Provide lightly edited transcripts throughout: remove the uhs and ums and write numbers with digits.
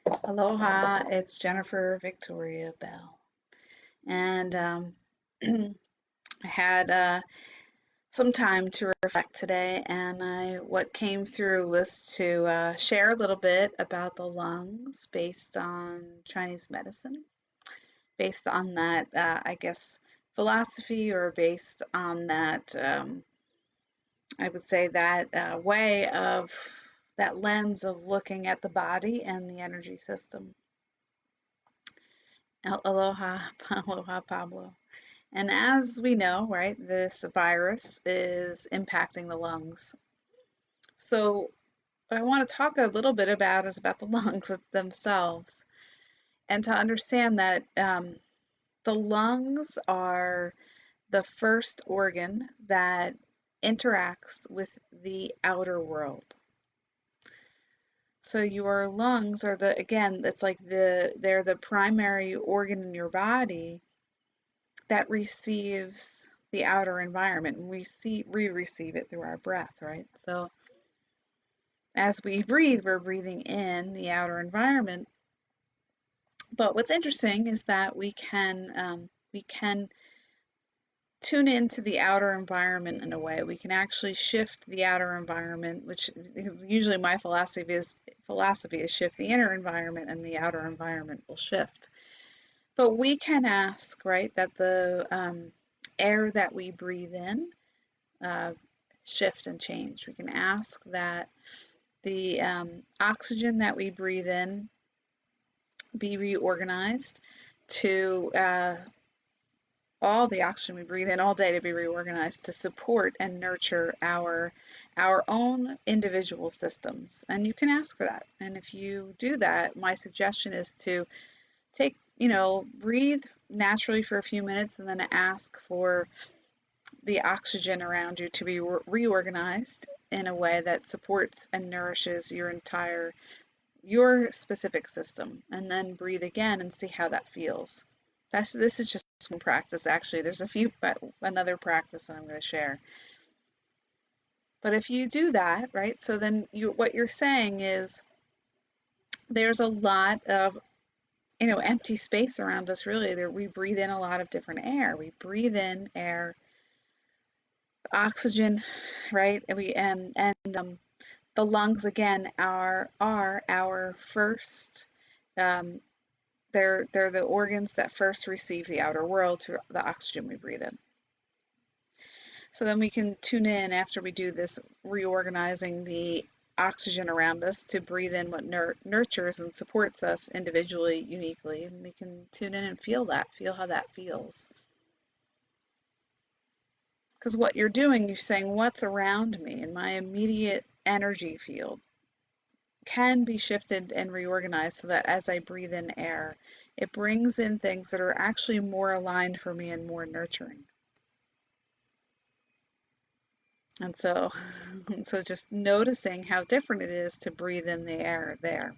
Aloha, it's Jennifer Victoria Bell. And I had some time to reflect today, and what came through was to share a little bit about the lungs based on Chinese medicine, based on that, I guess, philosophy, or based on that, I would say, that way of that lens of looking at the body and the energy system. Aloha, aloha, Pablo. And as we know, right, this virus is impacting the lungs. So what I want to talk a little bit about is about the lungs themselves, and to understand that the lungs are the first organ that interacts with the outer world. So your lungs are again, it's like they're the primary organ in your body that receives the outer environment, and we receive it through our breath, right? So as we breathe, we're breathing in the outer environment. But what's interesting is that we can tune into the outer environment in a way. We can actually shift the outer environment, which usually my philosophy is shift the inner environment, and the outer environment will shift. But we can ask, right, that the air that we breathe in uh, shift and change. We can ask that the oxygen that we breathe in be reorganized to all the oxygen we breathe in all day to be reorganized to support and nurture our own individual systems. And you can ask for that. And if you do that, my suggestion is to breathe naturally for a few minutes, and then ask for the oxygen around you to be reorganized in a way that supports and nourishes your specific system, and then breathe again and see how that feels. This is just one practice. Actually, there's another practice that I'm going to share. But if you do that, right, so then what you're saying is there's a lot of empty space around us. Really, there we breathe in a lot of different air. We breathe in air, oxygen, right? And the lungs again are our first. Um, they're the organs that first receive the outer world through the oxygen we breathe in. So then we can tune in after we do this reorganizing the oxygen around us to breathe in what nurtures and supports us individually, uniquely, and we can tune in and feel how that feels. Because what you're doing, you're saying, what's around me in my immediate energy field can be shifted and reorganized so that as I breathe in air, it brings in things that are actually more aligned for me and more nurturing. And so, so just noticing how different it is to breathe in the air there.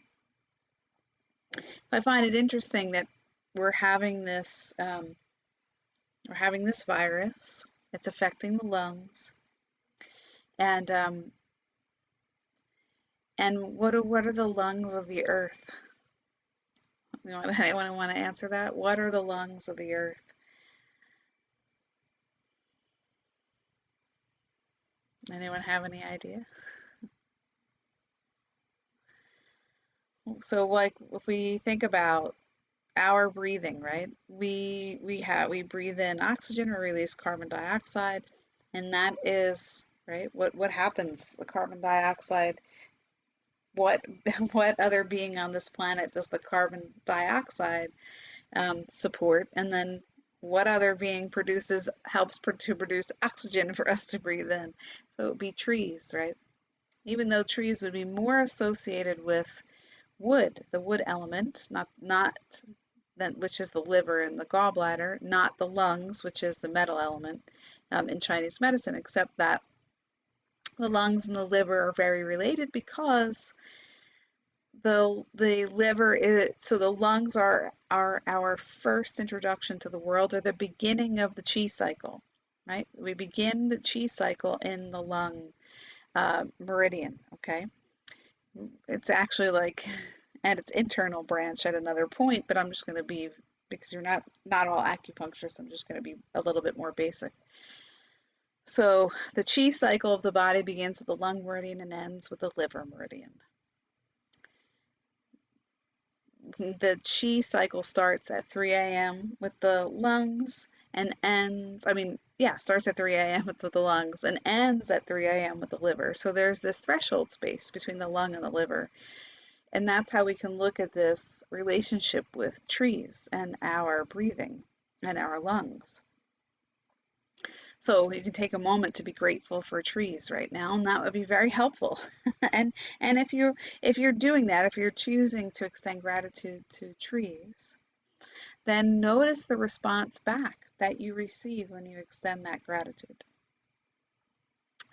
I find it interesting that we're having this virus. It's affecting the lungs, and what are the lungs of the earth? Anyone want to answer that? What are the lungs of the earth? Anyone have any idea? So, like, if we think about our breathing, right? We breathe in oxygen, or release carbon dioxide, and that is right. What happens? The carbon dioxide. What what other being on this planet does the carbon dioxide support? And then what other being helps to produce oxygen for us to breathe in? So it would be trees, right? Even though trees would be more associated with wood, the wood element, not then, which is the liver and the gallbladder, not the lungs, which is the metal element in Chinese medicine, except that the lungs and the liver are very related because the liver is, so the lungs are our first introduction to the world, or the beginning of the chi cycle, right? We begin the chi cycle in the lung meridian, okay? It's actually like and its internal branch at another point, but I'm just going to be, because you're not all acupuncturists, I'm just going to be a little bit more basic. So the chi cycle of the body begins with the lung meridian and ends with the liver meridian. The chi cycle starts at 3 a.m. with the lungs and ends, starts at 3 a.m. with the lungs and ends at 3 a.m. with the liver. So there's this threshold space between the lung and the liver. And that's how we can look at this relationship with trees and our breathing and our lungs. So you can take a moment to be grateful for trees right now, and that would be very helpful. and and if you're doing that, if you're choosing to extend gratitude to trees, then notice the response back that you receive when you extend that gratitude.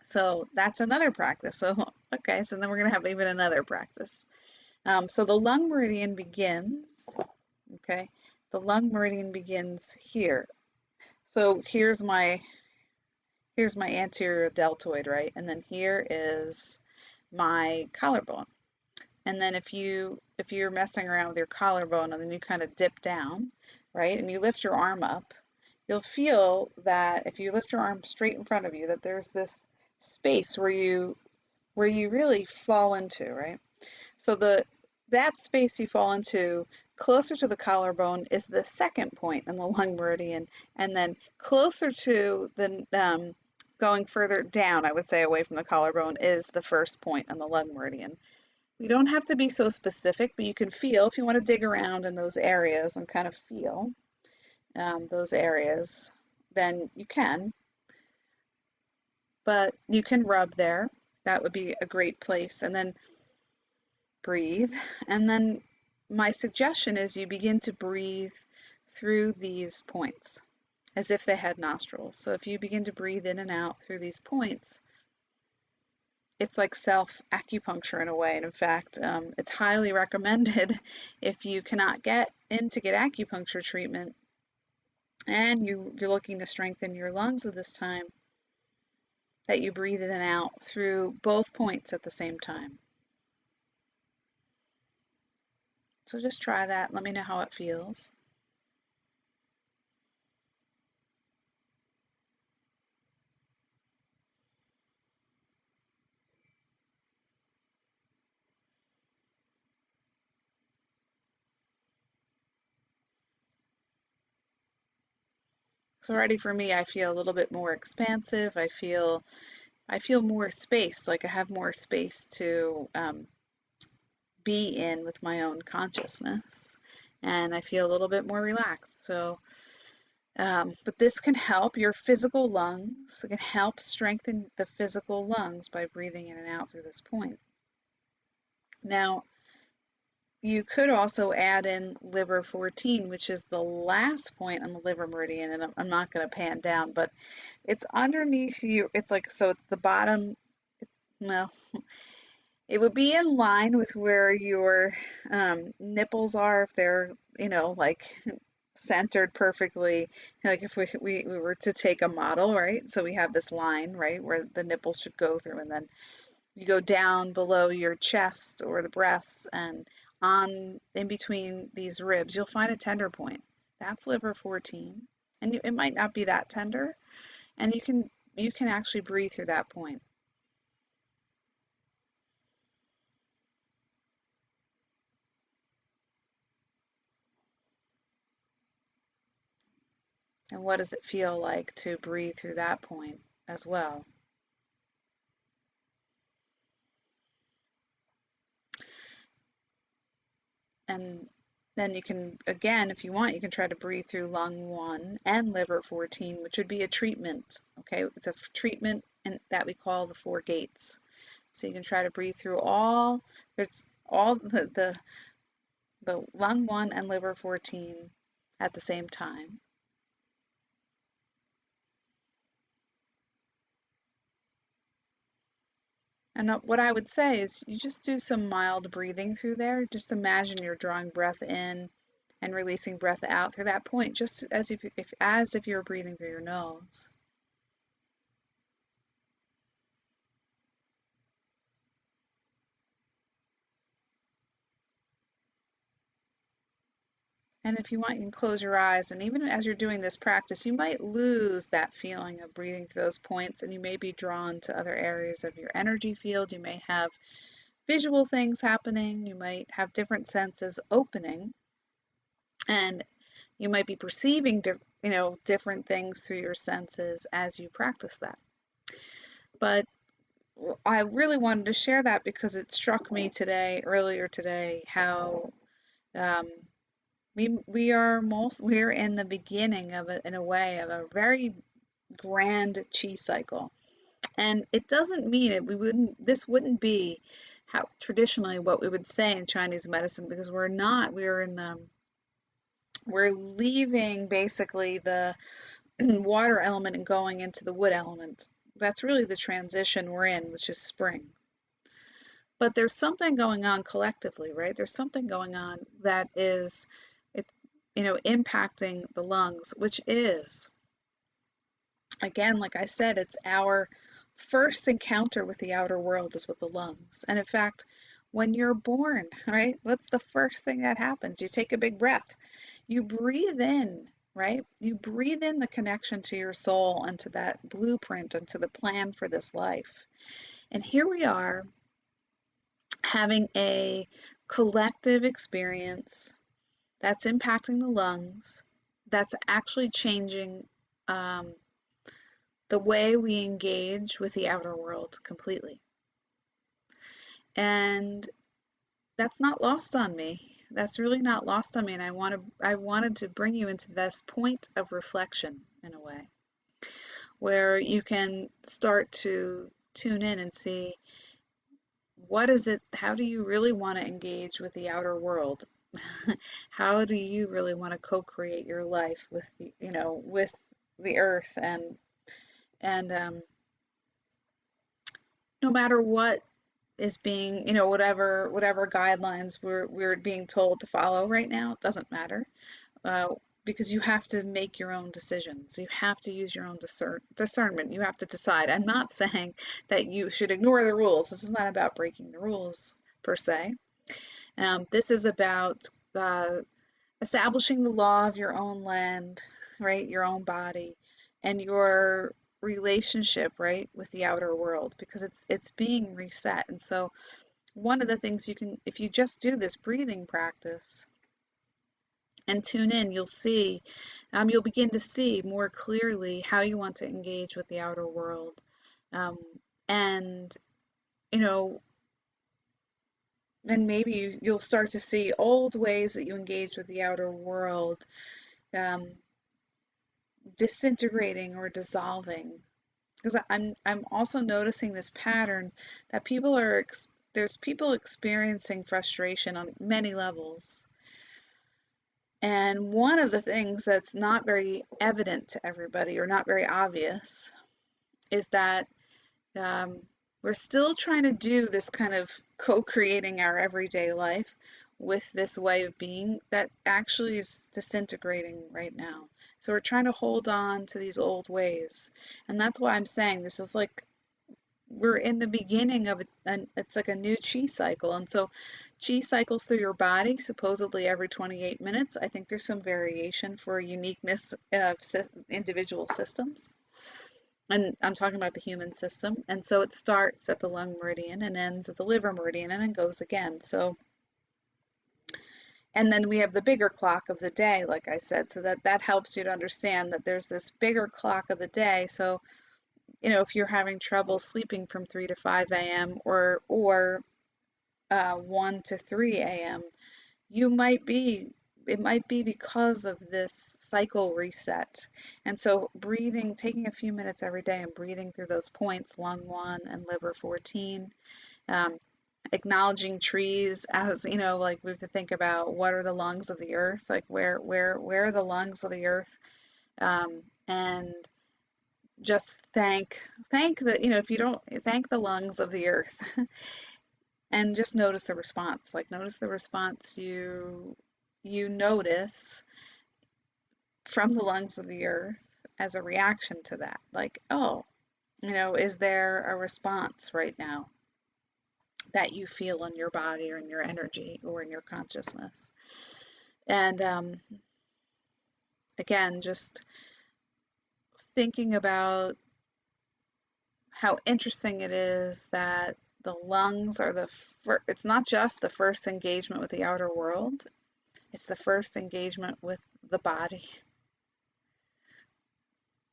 So that's another practice. So okay, so then we're gonna have even another practice. So the lung meridian begins, okay? The lung meridian begins here. So here's my anterior deltoid, right? And then here is my collarbone. And then if you're messing around with your collarbone and then you kind of dip down, right? And you lift your arm up, you'll feel that if you lift your arm straight in front of you, that there's this space where you really fall into, right? So that space you fall into closer to the collarbone is the second point in the lung meridian, and then closer to the going further down, I would say away from the collarbone, is the first point on the lung meridian. We don't have to be so specific, but you can feel if you want to dig around in those areas and kind of feel those areas, then you can. But you can rub there. That would be a great place. And then breathe. And then my suggestion is you begin to breathe through these points as if they had nostrils. So if you begin to breathe in and out through these points, it's like self acupuncture in a way. And in fact, it's highly recommended if you cannot get in to get acupuncture treatment and you're looking to strengthen your lungs at this time, that you breathe in and out through both points at the same time. So just try that. Let me know how it feels. So already for me, I feel a little bit more expansive. I feel more space, like I have more space to be in with my own consciousness, and I feel a little bit more relaxed. So, but this can help your physical lungs. It can help strengthen the physical lungs by breathing in and out through this point. Now, you could also add in liver 14, which is the last point on the liver meridian, and I'm not going to pan down, but it's underneath you. It's like, so it's the bottom. No, it would be in line with where your nipples are if they're, like centered perfectly. Like if we were to take a model, right? So we have this line, right, where the nipples should go through, and then you go down below your chest or the breasts and on in between these ribs, you'll find a tender point. That's liver 14. And it might not be that tender, and you can actually breathe through that point. And what does it feel like to breathe through that point as well? And then you can, again, if you want, you can try to breathe through lung 1 and liver 14, which would be a treatment. Okay, it's a treatment and that we call the 4 gates. So you can try to breathe through there's all the lung 1 and liver 14 at the same time. And what I would say is you just do some mild breathing through there. Just imagine you're drawing breath in and releasing breath out through that point, just as if you're breathing through your nose. And if you want, you can close your eyes. And even as you're doing this practice, you might lose that feeling of breathing through those points, and you may be drawn to other areas of your energy field. You may have visual things happening. You might have different senses opening, and you might be perceiving, different things through your senses as you practice that. But I really wanted to share that because it struck me earlier today, how um, we're in the beginning of it, in a way, of a very grand chi cycle. And it doesn't mean it, this wouldn't be how traditionally what we would say in Chinese medicine, because we're not, we're leaving basically the water element and going into the wood element. That's really the transition we're in, which is spring. But there's something going on collectively, right? There's something going on that is, it's, impacting the lungs, which is, again, like I said, it's our first encounter with the outer world is with the lungs. And in fact, when you're born, right, what's the first thing that happens? You take a big breath. You breathe in, right? You breathe in the connection to your soul and to that blueprint and to the plan for this life. And here we are having a collective experience that's impacting the lungs, that's actually changing um, the way we engage with the outer world completely. And that's not lost on me. That's really not lost on me. And I wanted to bring you into this point of reflection, in a way, where you can start to tune in and see, what is it, how do you really want to engage with the outer world? How do you really want to co-create your life with with the earth, and no matter what is being, whatever guidelines we're being told to follow right now, it doesn't matter, uh, because you have to make your own decisions. You have to use your own discernment. You have to decide. I'm not saying that you should ignore the rules. This is not about breaking the rules per se. This is about uh, establishing the law of your own land, right? Your own body and your relationship, right, with the outer world, because it's being reset. And so one of the things you can, if you just do this breathing practice and tune in, you'll begin to see more clearly how you want to engage with the outer world. Um, and, you know, and maybe you'll start to see old ways that you engage with the outer world um, disintegrating or dissolving. Because I'm also noticing this pattern that there's people experiencing frustration on many levels. And one of the things that's not very evident to everybody, or not very obvious, is that um, we're still trying to do this kind of co-creating our everyday life with this way of being that actually is disintegrating right now. So we're trying to hold on to these old ways. And that's why I'm saying this is like we're in the beginning of it's like a new chi cycle. And so chi cycles through your body supposedly every 28 minutes. I think there's some variation for uniqueness of individual systems. And I'm talking about the human system. And so it starts at the lung meridian and ends at the liver meridian and then goes again. So, and then we have the bigger clock of the day, like I said, so that helps you to understand that there's this bigger clock of the day. So, if you're having trouble sleeping from 3 to 5 a.m. or 1 to 3 a.m., you might be it might be because of this cycle reset. And so breathing, taking a few minutes every day and breathing through those points, lung 1 and liver 14, um, acknowledging trees as, like we have to think about what are the lungs of the earth, like where are the lungs of the earth, and just thank the, if you don't thank the lungs of the earth, and just notice the response, like notice the response you notice from the lungs of the earth as a reaction to that. Like, oh, is there a response right now that you feel in your body or in your energy or in your consciousness? And again, just thinking about how interesting it is that the lungs are it's not just the first engagement with the outer world, it's the first engagement with the body,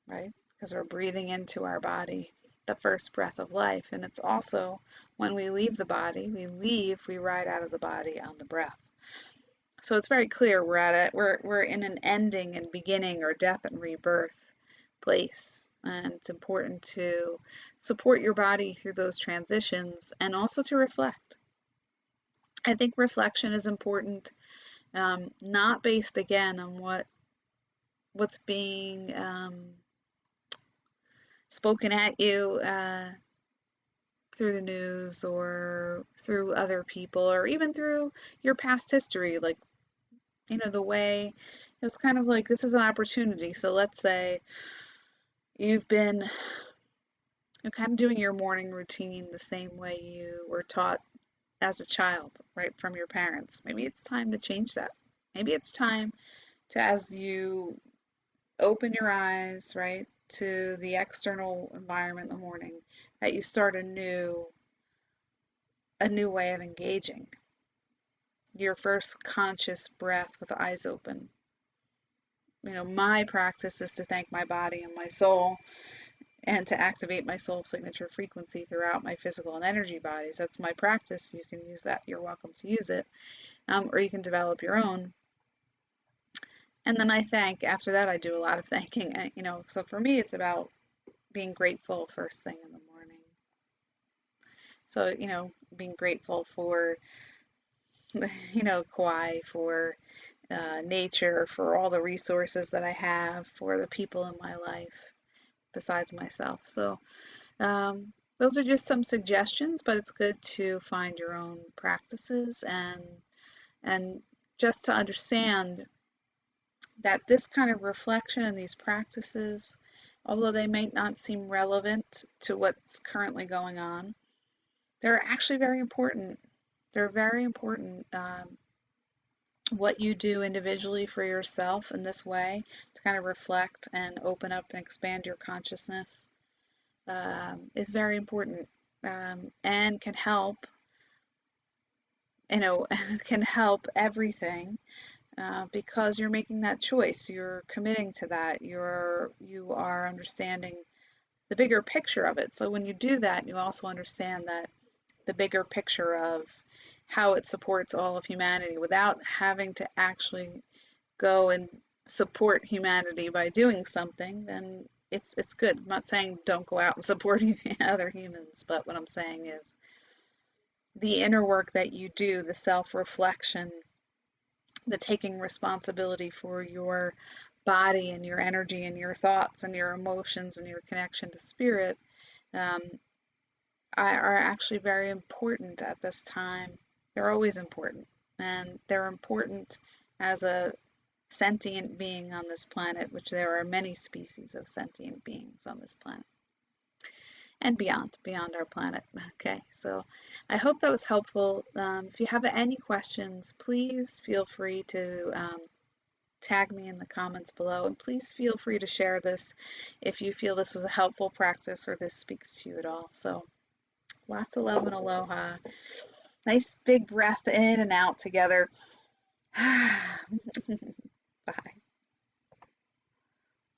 right? Because we're breathing into our body the first breath of life. And it's also when we leave the body, we ride out of the body on the breath. So it's very clear we're in an ending and beginning or death and rebirth place. And it's important to support your body through those transitions and also to reflect. I think reflection is important, not based again on what's being spoken at you through the news or through other people or even through your past history. Like, the way it was kind of like this is an opportunity. So let's say you've been kind of doing your morning routine the same way you were taught as a child, right, from your parents. Maybe it's time to change that. Maybe it's time to, as you open your eyes, right, to the external environment in the morning, that you start a new way of engaging. Your first conscious breath with eyes open. My practice is to thank my body and my soul and to activate my soul signature frequency throughout my physical and energy bodies. That's my practice. You can use that. You're welcome to use it. Or you can develop your own. And then after that, I do a lot of thanking. So for me, it's about being grateful first thing in the morning. So, being grateful for, Kauai, for nature, for all the resources that I have, for the people in my life besides myself. So, those are just some suggestions, but it's good to find your own practices and just to understand that this kind of reflection and these practices, although they may not seem relevant to what's currently going on, they're actually very important. They're very important. What you do individually for yourself in this way to kind of reflect and open up and expand your consciousness is very important, and can help, can help everything, because you're making that choice. You're committing to that. You are understanding the bigger picture of it. So when you do that, you also understand that the bigger picture of how it supports all of humanity without having to actually go and support humanity by doing something, then it's good. I'm not saying don't go out and support other humans, but what I'm saying is the inner work that you do, the self-reflection, the taking responsibility for your body and your energy and your thoughts and your emotions and your connection to spirit, um, are actually very important at this time. They're always important, and they're important as a sentient being on this planet, which there are many species of sentient beings on this planet and beyond our planet. Okay, so I hope that was helpful. If you have any questions, please feel free to tag me in the comments below, and please feel free to share this if you feel this was a helpful practice or this speaks to you at all. So lots of love and aloha. Nice big breath in and out together.